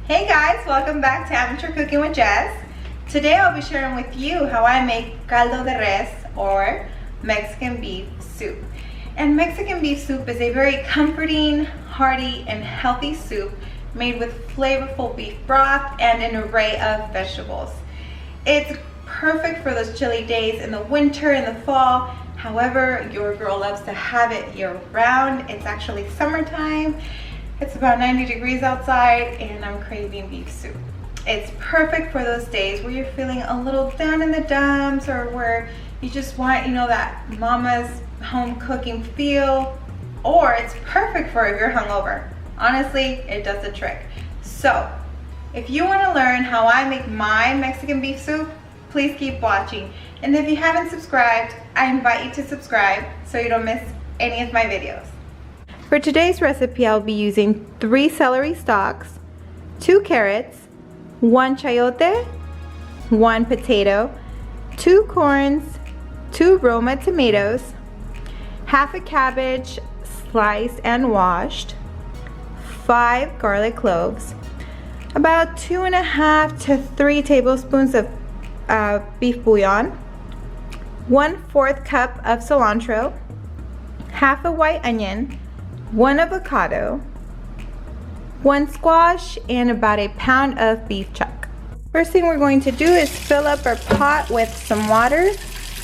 Hey guys, welcome back to Amateur Cooking with Jess. Today I'll be sharing with you how I make Caldo de Res or Mexican beef soup. And Mexican beef soup is a very comforting, hearty, and healthy soup made with flavorful beef broth and an array of vegetables. It's perfect for those chilly days in the winter and the fall. However, your girl loves to have it year round. It's actually summertime. It's about 90 degrees outside and I'm craving beef soup. It's perfect for those days where you're feeling a little down in the dumps or where you just want, that mama's home cooking feel, or it's perfect for if you're hungover. Honestly, it does the trick. So, if you want to learn how I make my Mexican beef soup, please keep watching. And if you haven't subscribed, I invite you to subscribe so you don't miss any of my videos. For today's recipe, I'll be using 3 celery stalks, 2 carrots, 1 chayote, 1 potato, 2 corns, 2 Roma tomatoes, half a cabbage sliced and washed, 5 garlic cloves, about 2.5 to 3 tablespoons of beef bouillon, 1/4 cup of cilantro, half a white onion, 1 avocado, 1 squash, and about a pound of beef chuck. First thing we're going to do is fill up our pot with some water,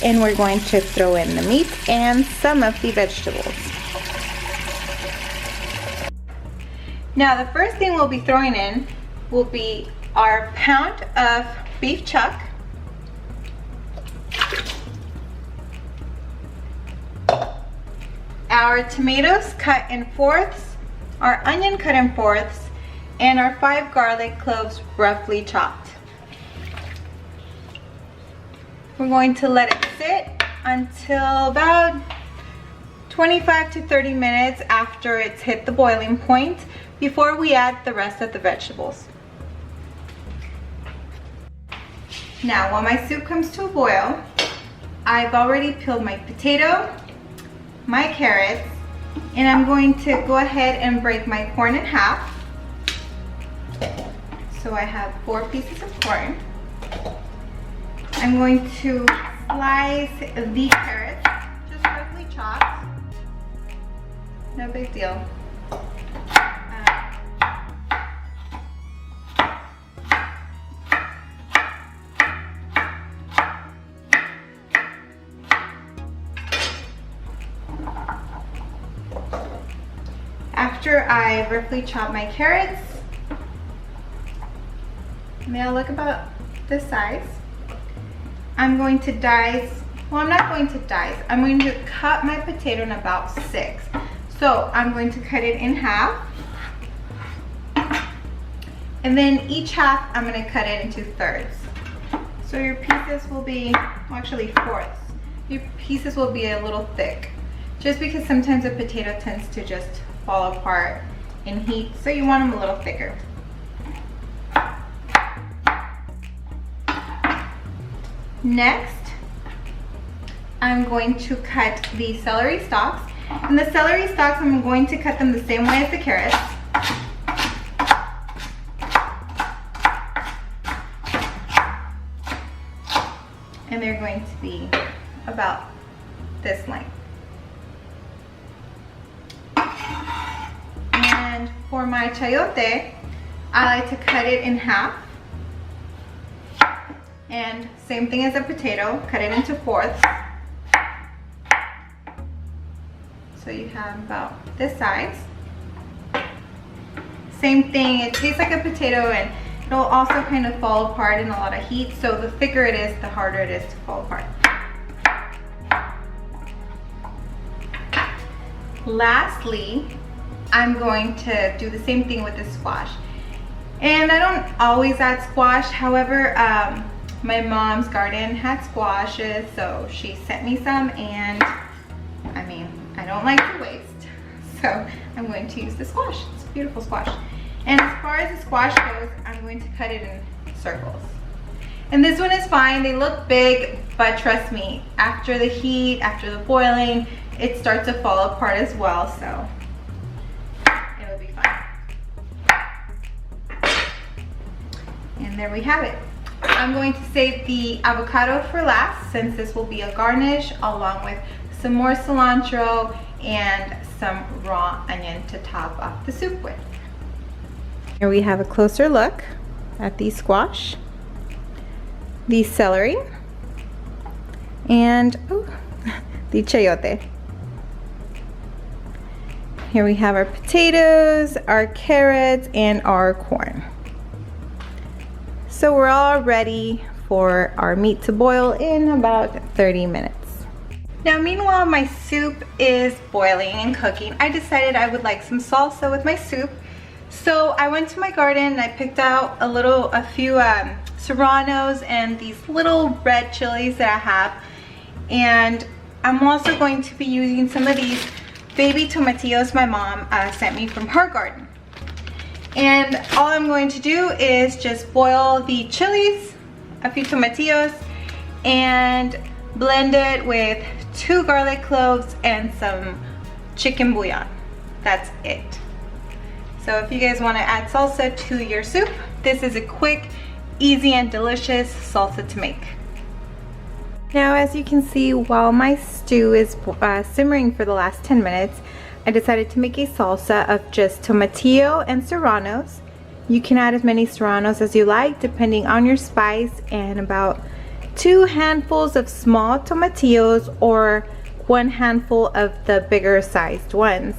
and we're going to throw in the meat and some of the vegetables. Now the first thing we'll be throwing in will be our pound of beef chuck, our tomatoes cut in fourths, our onion cut in fourths, and our 5 garlic cloves roughly chopped. We're going to let it sit until about 25 to 30 minutes after it's hit the boiling point before we add the rest of the vegetables. Now, while my soup comes to a boil, I've already peeled my potato, my carrots, and I'm going to go ahead and break my corn in half. So I have 4 pieces of corn. I'm going to slice the carrots, just roughly chopped. No big deal. After I roughly chop my carrots, they'll look about this size. I'm going to dice, I'm not going to dice, I'm going to cut my potato in about 6. So I'm going to cut it in half, and then each half I'm going to cut it into thirds. So your pieces will be, well, actually fourths. Your pieces will be a little thick, just because sometimes a potato tends to just fall apart in heat, so you want them a little thicker. Next, I'm going to cut the celery stalks, and the celery stalks I'm going to cut them the same way as the carrots. And they're going to be about this length. And for my chayote, I like to cut it in half. And same thing as a potato, cut it into fourths. So you have about this size. Same thing, it tastes like a potato and it'll also kind of fall apart in a lot of heat. So the thicker it is, the harder it is to fall apart. Lastly, I'm going to do the same thing with the squash. And I don't always add squash, however, my mom's garden had squashes, so she sent me some, and I mean, I don't like to waste, so I'm going to use the squash. It's a beautiful squash. And as far as the squash goes, I'm going to cut it in circles. And this one is fine, they look big, but trust me, after the heat, after the boiling, it starts to fall apart as well, so it'll be fine. And there we have it. I'm going to save the avocado for last, since this will be a garnish along with some more cilantro and some raw onion to top off the soup with. Here we have a closer look at the squash, the celery, and the chayote. Here we have our potatoes, our carrots, and our corn. So we're all ready for our meat to boil in about 30 minutes. Now meanwhile my soup is boiling and cooking, I decided I would like some salsa with my soup. So I went to my garden and I picked out a few serranos and these little red chilies that I have. And I'm also going to be using some of these baby tomatillos my mom sent me from her garden. And all I'm going to do is just boil the chilies, a few tomatillos, and blend it with 2 garlic cloves and some chicken bouillon. That's it. So if you guys want to add salsa to your soup, this is a quick, easy, and delicious salsa to make. Now as you can see, while my stew is simmering for the last 10 minutes, I decided to make a salsa of just tomatillo and serranos. You can add as many serranos as you like depending on your spice, and about 2 handfuls of small tomatillos or 1 handful of the bigger sized ones.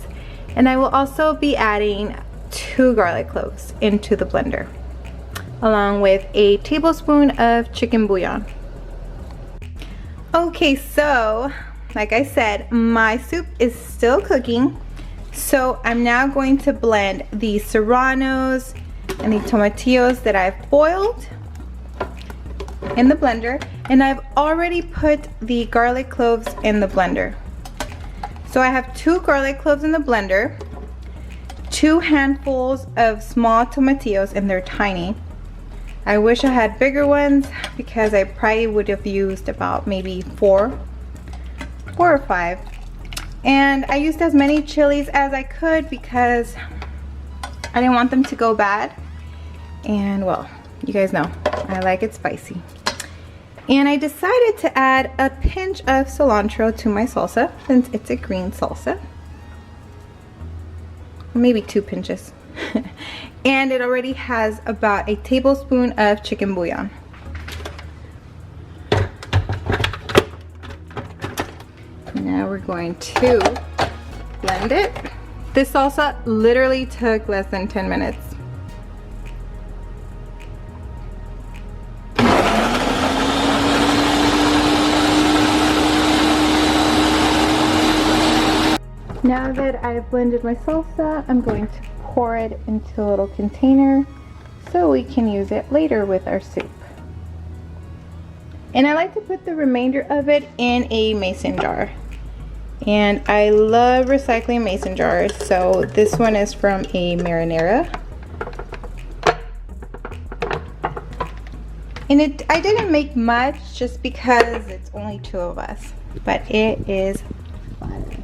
And I will also be adding 2 garlic cloves into the blender, along with a tablespoon of chicken bouillon. Okay, so like I said, my soup is still cooking, so I'm now going to blend the serranos and the tomatillos that I've boiled in the blender, and I've already put the garlic cloves in the blender. So I have 2 garlic cloves in the blender, 2 handfuls of small tomatillos, and they're tiny. I wish I had bigger ones because I probably would have used about maybe 4 or 5. And I used as many chilies as I could because I didn't want them to go bad. And well, you guys know I like it spicy. And I decided to add a pinch of cilantro to my salsa since it's a green salsa. Maybe 2 pinches. And it already has about a tablespoon of chicken bouillon. Now we're going to blend it. This salsa literally took less than 10 minutes. Now that I've blended my salsa, I'm going to pour it into a little container so we can use it later with our soup. And I like to put the remainder of it in a mason jar. And I love recycling mason jars, so this one is from a marinara. And I didn't make much just because it's only 2 of us, but it is fun.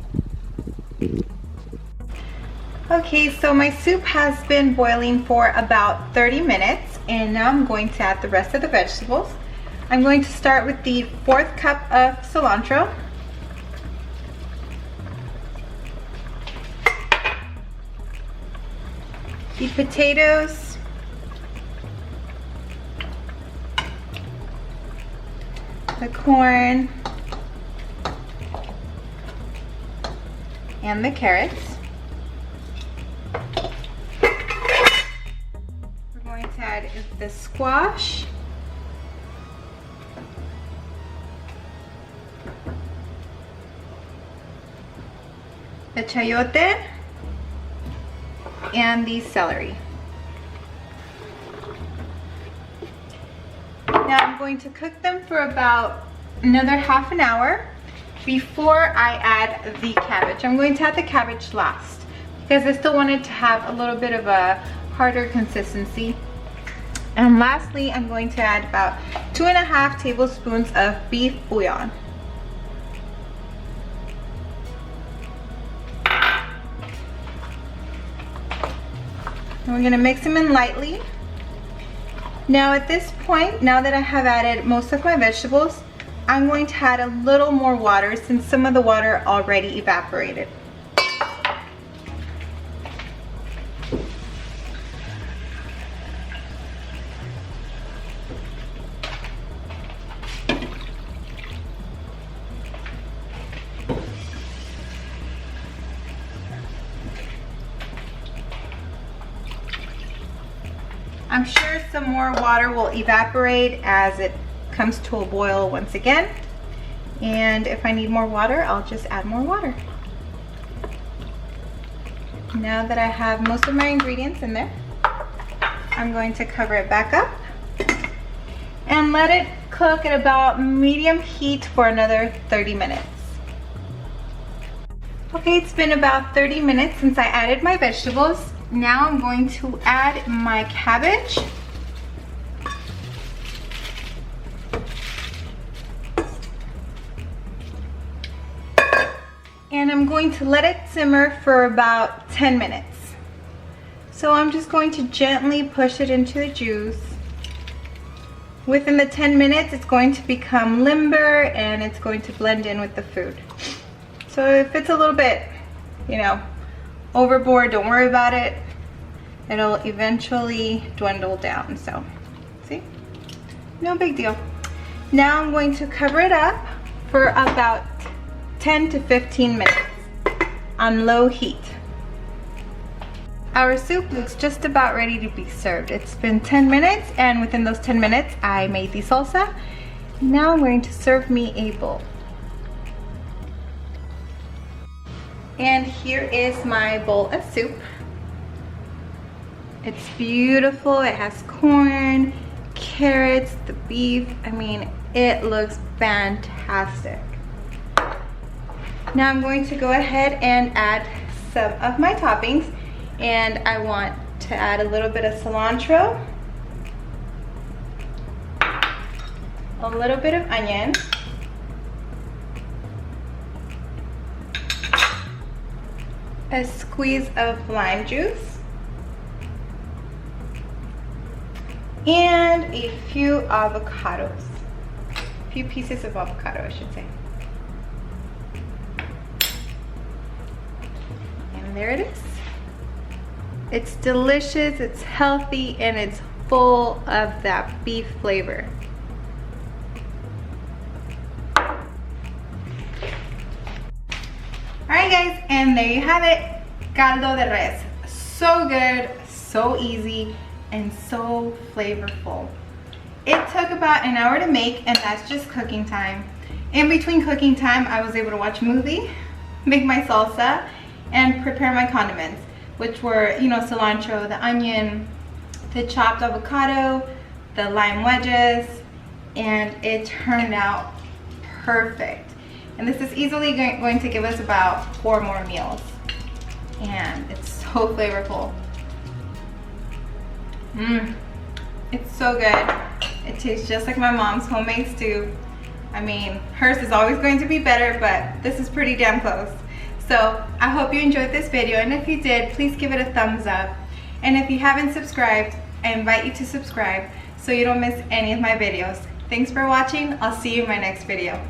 Okay, so my soup has been boiling for about 30 minutes, and now I'm going to add the rest of the vegetables. I'm going to start with the 4th cup of cilantro. The potatoes. The corn. And the carrots. We're going to add the squash. The chayote. And the celery. Now I'm going to cook them for about another half an hour before I add the cabbage. I'm going to add the cabbage last because I still want it to have a little bit of a harder consistency. And lastly, I'm going to add about 2.5 tablespoons of beef bouillon. And we're going to mix them in lightly. Now at this point, now that I have added most of my vegetables, I'm going to add a little more water since some of the water already evaporated. I'm sure some more water will evaporate as it comes to a boil once again. And if I need more water, I'll just add more water. Now that I have most of my ingredients in there, I'm going to cover it back up and let it cook at about medium heat for another 30 minutes. Okay, it's been about 30 minutes since I added my vegetables. Now I'm going to add my cabbage. And I'm going to let it simmer for about 10 minutes. So I'm just going to gently push it into the juice. Within the 10 minutes, it's going to become limber and it's going to blend in with the food. So if it's a little bit, you know, overboard, don't worry about it. It'll eventually dwindle down. So see, no big deal. Now I'm going to cover it up for about 10 to 15 minutes on low heat. Our soup looks just about ready to be served. It's been 10 minutes, and within those 10 minutes I made the salsa. Now I'm going to serve me a bowl. And here is my bowl of soup. It's beautiful. It has corn, carrots, the beef. I mean, it looks fantastic. Now I'm going to go ahead and add some of my toppings, and I want to add a little bit of cilantro, a little bit of onion, a squeeze of lime juice, and a few avocados. A few pieces of avocado, I should say. And there it is. It's delicious, it's healthy, and it's full of that beef flavor. Alright guys, and there you have it. Caldo de Res. So good, so easy, and so flavorful. It took about an hour to make, and that's just cooking time. In between cooking time, I was able to watch a movie, make my salsa, and prepare my condiments, which were, you know, cilantro, the onion, the chopped avocado, the lime wedges, and it turned out perfect. And this is easily going to give us about 4 more meals. And it's so flavorful. It's so good. It tastes just like my mom's homemade stew. I mean, hers is always going to be better, but this is pretty damn close. So I hope you enjoyed this video, and if you did, please give it a thumbs up. And if you haven't subscribed, I invite you to subscribe so you don't miss any of my videos. Thanks for watching. I'll see you in my next video.